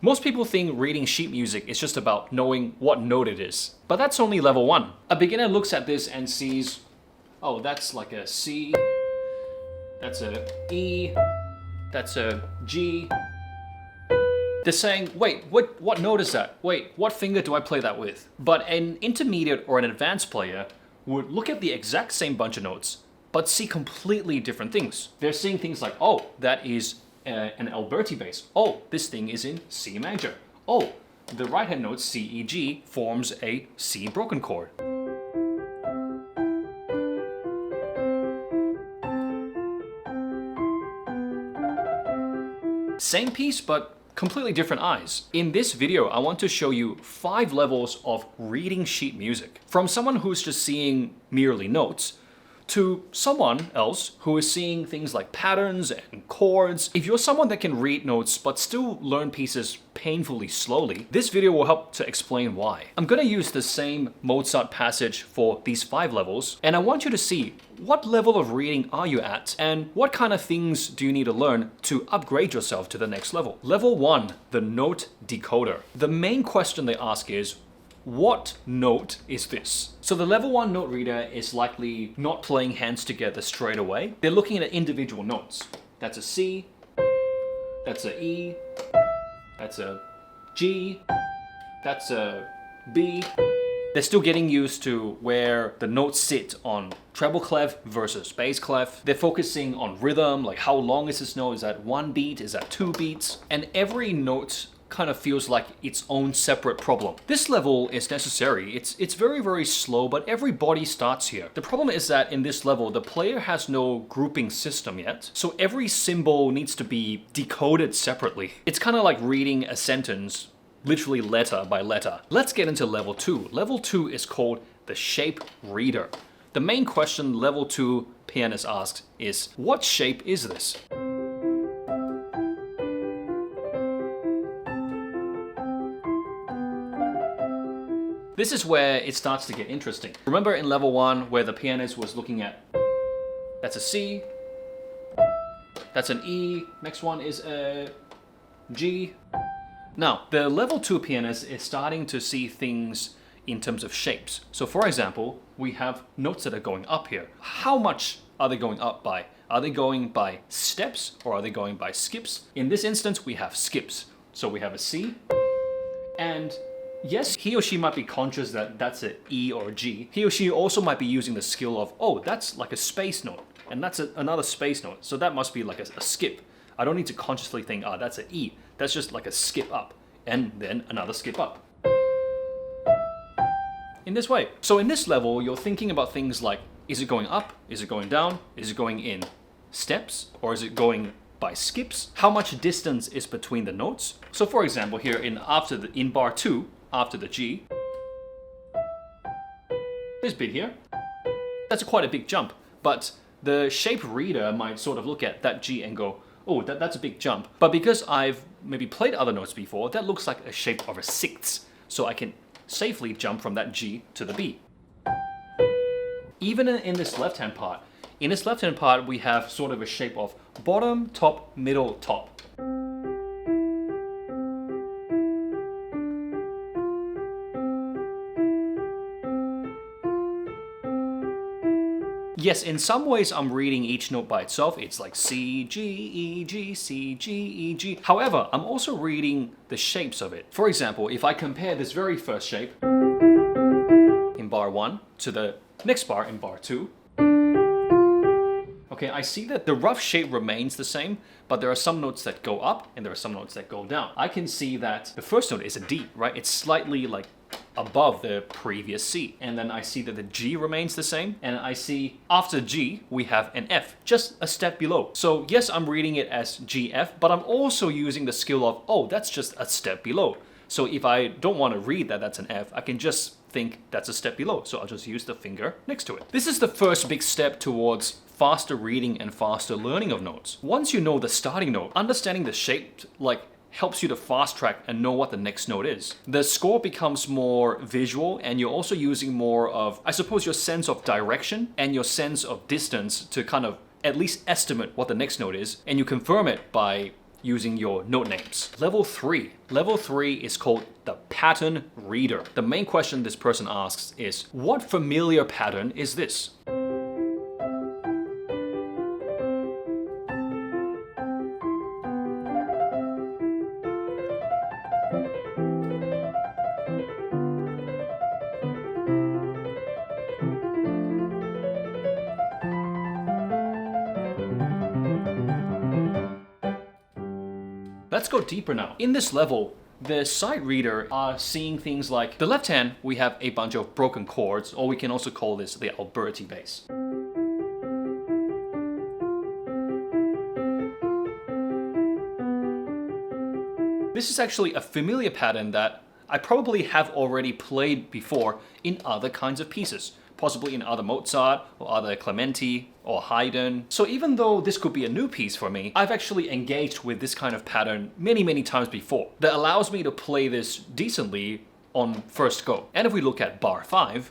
Most people think reading sheet music is just about knowing what note it is, but that's only level 1. A beginner looks at this and sees, oh, that's like a C, that's a E, that's a G. They're saying, wait, what note is that? Wait, what finger do I play that with? But an intermediate or an advanced player would look at the exact same bunch of notes, but see completely different things. They're seeing things like, oh, that is an Alberti bass. Oh, this thing is in C major. Oh, the right-hand note C, E, G forms a C broken chord. Same piece, but completely different eyes. In this video, I want to show you 5 levels of reading sheet music. From someone who's just seeing merely notes, to someone else who is seeing things like patterns and chords. If you're someone that can read notes but still learn pieces painfully slowly, this video will help to explain why. I'm gonna use the same Mozart passage for these 5 levels, and I want you to see what level of reading are you at and what kind of things do you need to learn to upgrade yourself to the next level. Level 1, the note decoder. The main question they ask is, what note is this? So the level 1 note reader is likely not playing hands together straight away. They're looking at individual notes. That's a C, that's a E, that's a G, that's a B. They're still getting used to where the notes sit on treble clef versus bass clef. They're focusing on rhythm, like how long is this note? Is that 1 beat? Is that 2 beats? And every note kind of feels like its own separate problem. This level is necessary. It's very, very slow, but everybody starts here. The problem is that in this level, the player has no grouping system yet, so every symbol needs to be decoded separately. It's kind of like reading a sentence, literally letter by letter. Let's get into level 2. Level 2 is called the shape reader. The main question level 2 pianist asks is, what shape is this? This is where it starts to get interesting. Remember in level 1 where the pianist was looking at, that's a C, that's an E, next one is a G. Now, the level 2 pianist is starting to see things in terms of shapes. So for example, we have notes that are going up here. How much are they going up by? Are they going by steps or are they going by skips? In this instance, we have skips. So we have a C, and yes, he or she might be conscious that that's an E or a G. He or she also might be using the skill of, oh, that's like a space note, and that's another space note, so that must be like a skip. I don't need to consciously think, that's an E. That's just like a skip up, and then another skip up. In this way. So in this level, you're thinking about things like, is it going up? Is it going down? Is it going in steps? Or is it going by skips? How much distance is between the notes? So for example, here in bar 2, after the G, this bit here, that's quite a big jump, but the shape reader might sort of look at that G and go, oh, that's a big jump. But because I've maybe played other notes before, that looks like a shape of a sixth, so I can safely jump from that G to the B. Even in this left-hand part, we have sort of a shape of bottom, top, middle, top. Yes, in some ways I'm reading each note by itself. It's like C, G, E, G, C, G, E, G. However, I'm also reading the shapes of it. For example, if I compare this very first shape in bar 1 to the next bar in bar 2, okay, I see that the rough shape remains the same, but there are some notes that go up and there are some notes that go down. I can see that the first note is a D, right? It's slightly like above the previous C. And then I see that the G remains the same. And I see after G, we have an F, just a step below. So yes, I'm reading it as GF, but I'm also using the skill of, oh, that's just a step below. So if I don't want to read that that's an F, I can just think that's a step below. So I'll just use the finger next to it. This is the first big step towards faster reading and faster learning of notes. Once you know the starting note, understanding the shape, helps you to fast track and know what the next note is. The score becomes more visual and you're also using more of, I suppose, your sense of direction and your sense of distance to kind of at least estimate what the next note is, and you confirm it by using your note names. Level 3. Level 3 is called the pattern reader. The main question this person asks is, what familiar pattern is this? Let's go deeper now. In this level, the sight reader are seeing things like the left hand, we have a bunch of broken chords, or we can also call this the Alberti bass. This is actually a familiar pattern that I probably have already played before in other kinds of pieces, possibly in other Mozart or other Clementi or Haydn. So even though this could be a new piece for me, I've actually engaged with this kind of pattern many times before that allows me to play this decently on first go. And if we look at bar 5,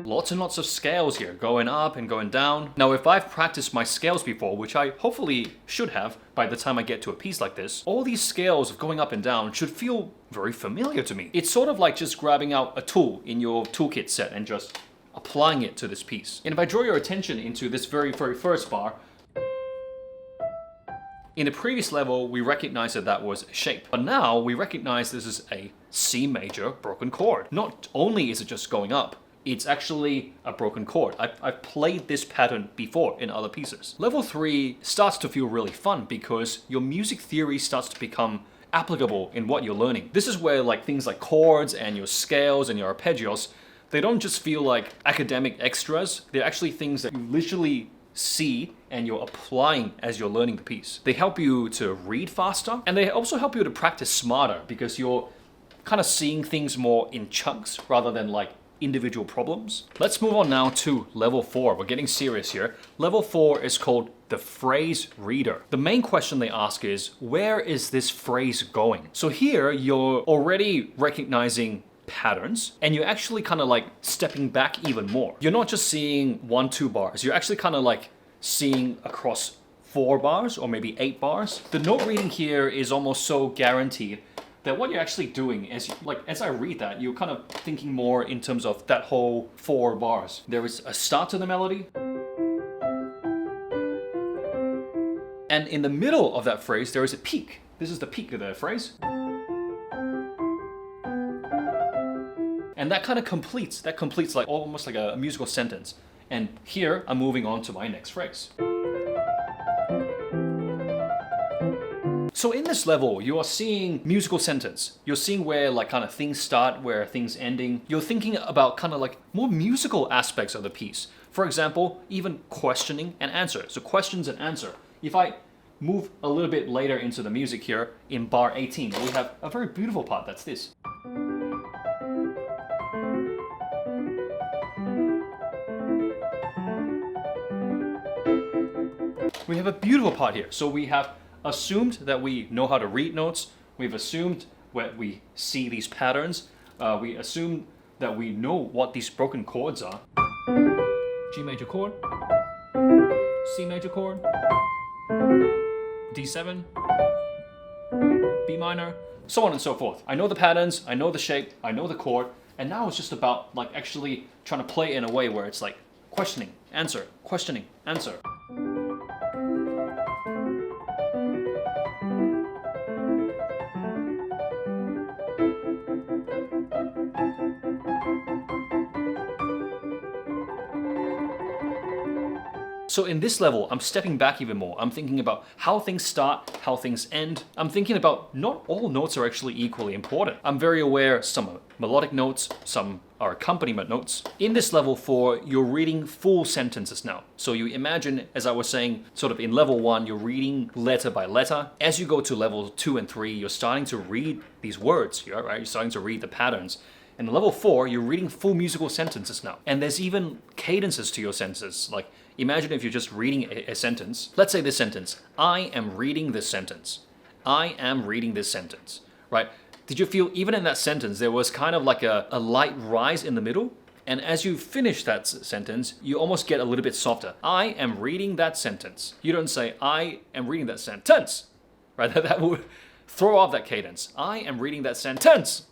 lots and lots of scales here, going up and going down. Now, if I've practiced my scales before, which I hopefully should have by the time I get to a piece like this, all these scales of going up and down should feel very familiar to me. It's sort of like just grabbing out a tool in your toolkit set and just applying it to this piece. And if I draw your attention into this very first bar, in the previous level, we recognized that that was a shape. But now we recognize this is a C major broken chord. Not only is it just going up, it's actually a broken chord. I've played this pattern before in other pieces. Level 3 starts to feel really fun because your music theory starts to become applicable in what you're learning. This is where like things like chords and your scales and your arpeggios, they don't just feel like academic extras. They're actually things that you literally see and you're applying as you're learning the piece. They help you to read faster, and they also help you to practice smarter because you're kind of seeing things more in chunks rather than like individual problems. Let's move on now to level 4. We're getting serious here. Level 4 is called the phrase reader. The main question they ask is, where is this phrase going? So here you're already recognizing patterns and you're actually kind of like stepping back even more. You're not just seeing 1-2 bars. You're actually kind of like seeing across 4 bars or maybe 8 bars. The note reading here is almost so guaranteed that what you're actually doing is, like, as I read that, you're kind of thinking more in terms of that whole 4 bars. There is a start to the melody, and in the middle of that phrase, there is a peak. This is the peak of the phrase. And that kind of completes like almost like a musical sentence. And here, I'm moving on to my next phrase. So in this level, you are seeing musical sentence. You're seeing where like kind of things start, where things ending. You're thinking about kind of like more musical aspects of the piece. For example, even questioning and answer. So questions and answer. If I move a little bit later into the music here, in bar 18, we have a very beautiful part, that's this. We have a beautiful part here. So we have assumed that we know how to read notes. We've assumed that we see these patterns. We assume that we know what these broken chords are. G major chord, C major chord, D7, B minor, so on and so forth. I know the patterns, I know the shape, I know the chord, and now it's just about like actually trying to play in a way where it's like questioning, answer, questioning, answer. So in this level, I'm stepping back even more. I'm thinking about how things start, how things end. I'm thinking about not all notes are actually equally important. I'm very aware some are melodic notes, some are accompaniment notes. In this level 4, you're reading full sentences now. So you imagine, as I was saying, sort of in level 1, you're reading letter by letter. As you go to level 2 and 3, you're starting to read these words, right? You're starting to read the patterns. And in level 4, you're reading full musical sentences now. And there's even cadences to your sentences. Like, imagine if you're just reading a sentence. Let's say this sentence. I am reading this sentence. I am reading this sentence, right? Did you feel even in that sentence, there was kind of like a light rise in the middle? And as you finish that sentence, you almost get a little bit softer. I am reading that sentence. You don't say, I am reading that sentence, right? That would throw off that cadence. I am reading that sentence.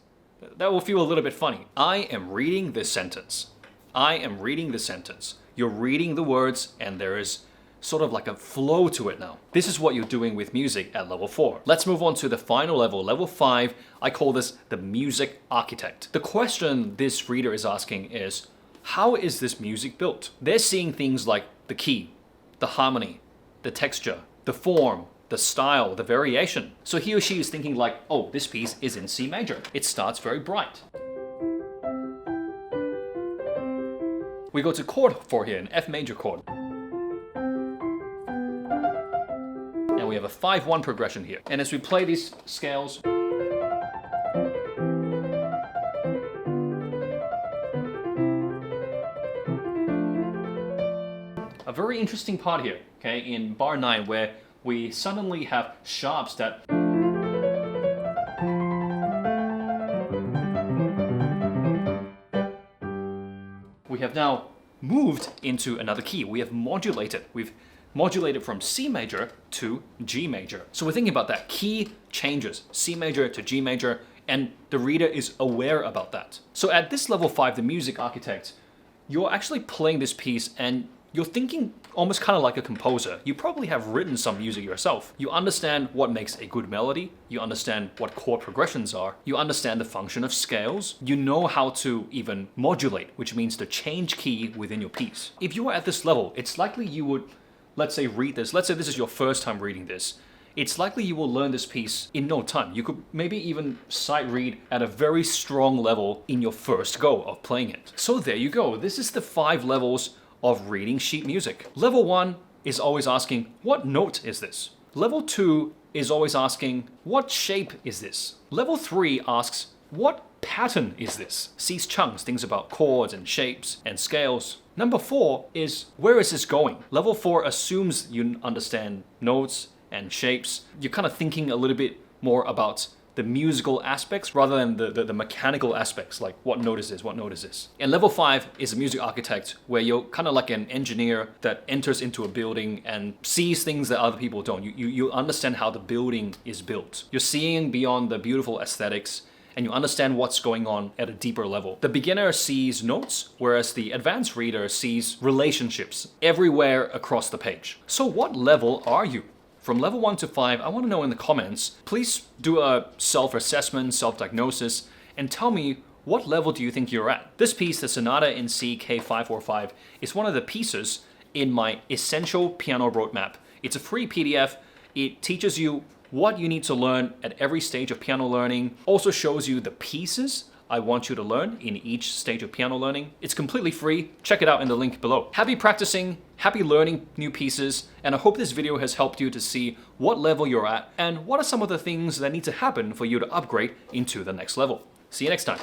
That will feel a little bit funny. I am reading this sentence. I am reading the sentence. You're reading the words and there is sort of like a flow to it now. This is what you're doing with music at level 4. Let's move on to the final level, level 5. I call this the music architect. The question this reader is asking is, how is this music built? They're seeing things like the key, the harmony, the texture, the form, the style, the variation. So he or she is thinking like, oh, this piece is in C major. It starts very bright. We go to chord 4 here, an F major chord. And we have a 5-1 progression here. And as we play these scales, a very interesting part here, okay, in bar 9 where we suddenly have sharps that we have now moved into another key. We have modulated. We've modulated from C major to G major. So we're thinking about that. Key changes, C major to G major, and the reader is aware about that. So at this level 5, the music architect, you're actually playing this piece and you're thinking almost kind of like a composer. You probably have written some music yourself. You understand what makes a good melody. You understand what chord progressions are. You understand the function of scales. You know how to even modulate, which means to change key within your piece. If you are at this level, it's likely you would, let's say, read this. Let's say this is your first time reading this. It's likely you will learn this piece in no time. You could maybe even sight read at a very strong level in your first go of playing it. So there you go. This is the 5 levels of reading sheet music. Level 1 is always asking, what note is this? Level 2 is always asking, what shape is this? Level 3 asks, what pattern is this? Sees chunks, things about chords and shapes and scales. Number 4 is, where is this going? Level 4 assumes you understand notes and shapes. You're kind of thinking a little bit more about the musical aspects rather than the mechanical aspects, like what note is this, what note is this. And level 5 is a music architect, where you're kind of like an engineer that enters into a building and sees things that other people don't. You understand how the building is built. You're seeing beyond the beautiful aesthetics and you understand what's going on at a deeper level. The beginner sees notes, whereas the advanced reader sees relationships everywhere across the page. So what level are you? From level 1 to 5, I want to know in the comments. Please do a self-assessment, self-diagnosis, and tell me, what level do you think you're at? This piece, the Sonata in C K545, is one of the pieces in my Essential Piano Roadmap. It's a free PDF. It teaches you what you need to learn at every stage of piano learning. Also shows you the pieces I want you to learn in each stage of piano learning. It's completely free. Check it out in the link below. Happy practicing, happy learning new pieces, and I hope this video has helped you to see what level you're at and what are some of the things that need to happen for you to upgrade into the next level. See you next time.